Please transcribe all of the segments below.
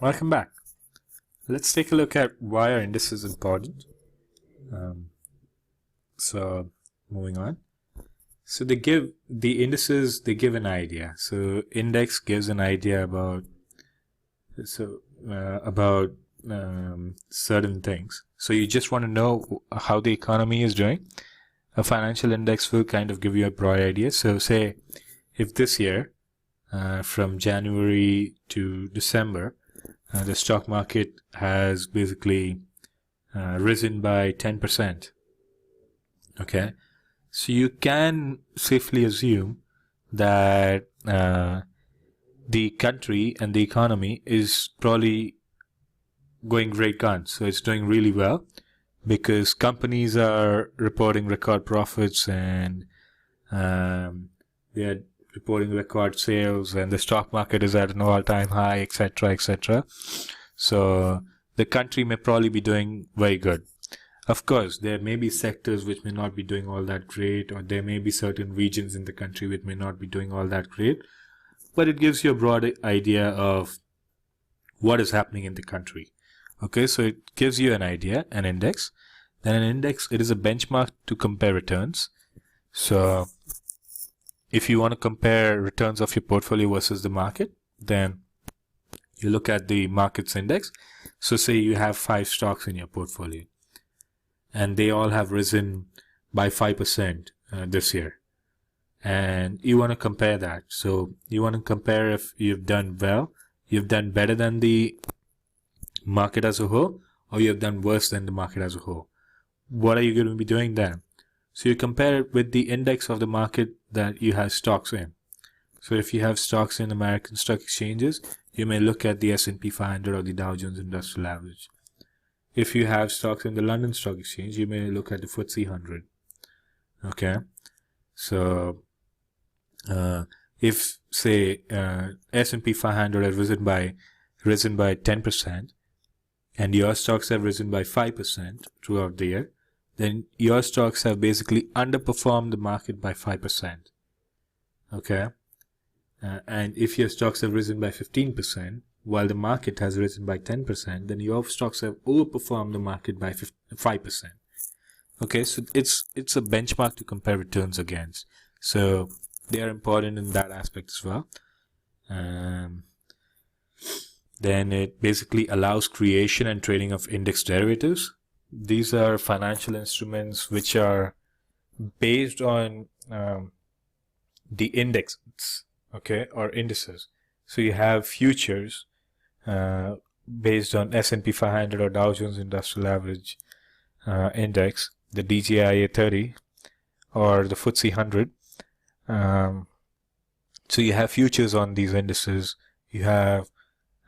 Welcome back. Let's take a look at why are indices important. So moving on. So they give the indices, they give an idea. So index gives an idea about certain things. So you just want to know how the economy is doing. A financial index will kind of give you a broad idea. So say if this year, from January to December, the stock market has basically risen by 10%. Okay, so you can safely assume that the country and the economy is probably going great guns. So it's doing really well because companies are reporting record profits and they are reporting record sales, and the stock market is at an all-time high, etc., etc. So the country may probably be doing very good. Of course, there may be sectors which may not be doing all that great, or there may be certain regions in the country which may not be doing all that great, but it gives you a broad idea of what is happening in the country. Okay, so it gives you an idea, an index. Then an index, it is a benchmark to compare returns. So if you want to compare returns of your portfolio versus the market, then you look at the market's index. So say you have 5 stocks in your portfolio and they all have risen by 5% this year, and you want to compare that. So you want to compare if you've done well, you've done better than the market as a whole, or you have done worse than the market as a whole. What are you going to be doing then? So you compare it with the index of the market that you have stocks in. So if you have stocks in American stock exchanges, you may look at the S&P 500 or the Dow Jones Industrial Average. If you have stocks in the London Stock Exchange, you may look at the FTSE 100. Okay, so if say S&P 500 has risen by 10%, and your stocks have risen by 5% throughout the year, then your stocks have basically underperformed the market by 5%. Okay, and if your stocks have risen by 15%, while the market has risen by 10%, then your stocks have overperformed the market by 5%. Okay, so it's a benchmark to compare returns against. So they are important in that aspect as well. Then it basically allows creation and trading of index derivatives. These are financial instruments which are based on the indexes, okay, or indices. So you have futures based on S&P 500 or Dow Jones Industrial Average index, the DJIA 30 or the FTSE 100. So you have futures on these indices. You have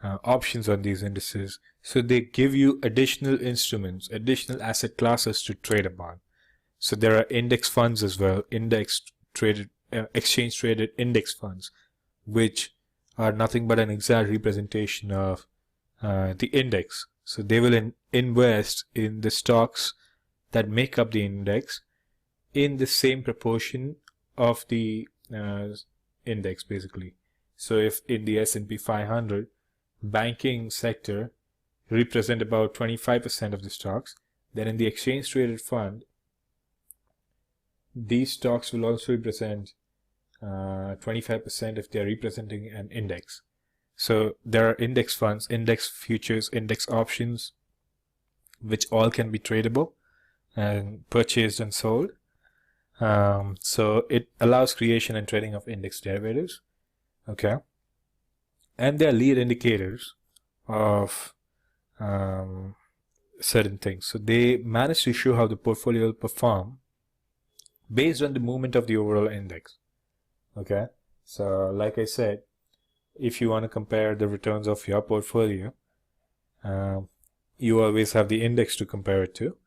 options on these indices. So they give you additional instruments, additional asset classes to trade upon. So there are index funds as well, exchange traded index funds, which are nothing but an exact representation of the index. So they will invest in the stocks that make up the index in the same proportion of the index, basically. So if in the S&P 500, banking sector represent about 25% of the stocks, then in the exchange traded fund, these stocks will also represent 25% if they're representing an index. So there are index funds, index futures, index options, which all can be tradable and purchased and sold. So it allows creation and trading of index derivatives. Okay, and they are lead indicators of certain things. So they manage to show how the portfolio will perform based on the movement of the overall index. Okay, so like I said, if you want to compare the returns of your portfolio, you always have the index to compare it to,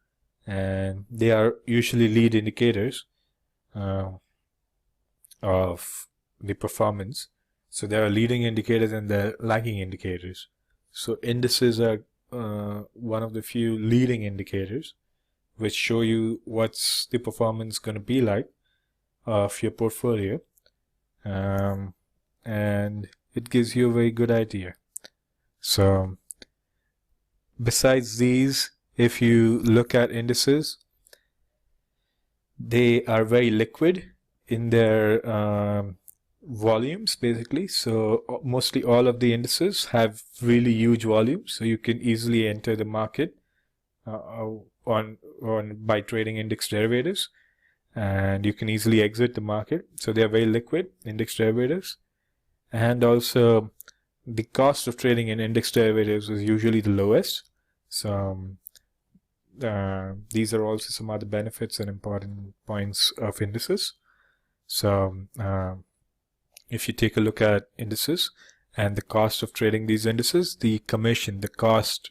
and they are usually lead indicators of the performance. So there are leading indicators and there are lagging indicators. So indices are one of the few leading indicators which show you what's the performance going to be like of your portfolio, and it gives you a very good idea. So besides these, if you look at indices, they are very liquid in their volumes, basically. So mostly all of the indices have really huge volumes, so you can easily enter the market on by trading index derivatives, and you can easily exit the market. So they are very liquid index derivatives, and also the cost of trading in index derivatives is usually the lowest. So these are also some other benefits and important points of indices. So if you take a look at indices and the cost of trading these indices, the commission, the cost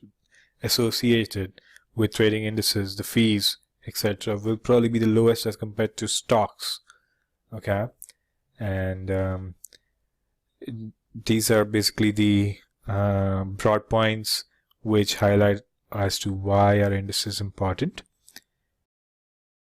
associated with trading indices, the fees, etc., will probably be the lowest as compared to stocks. Okay, and these are basically the broad points which highlight as to why are indices important.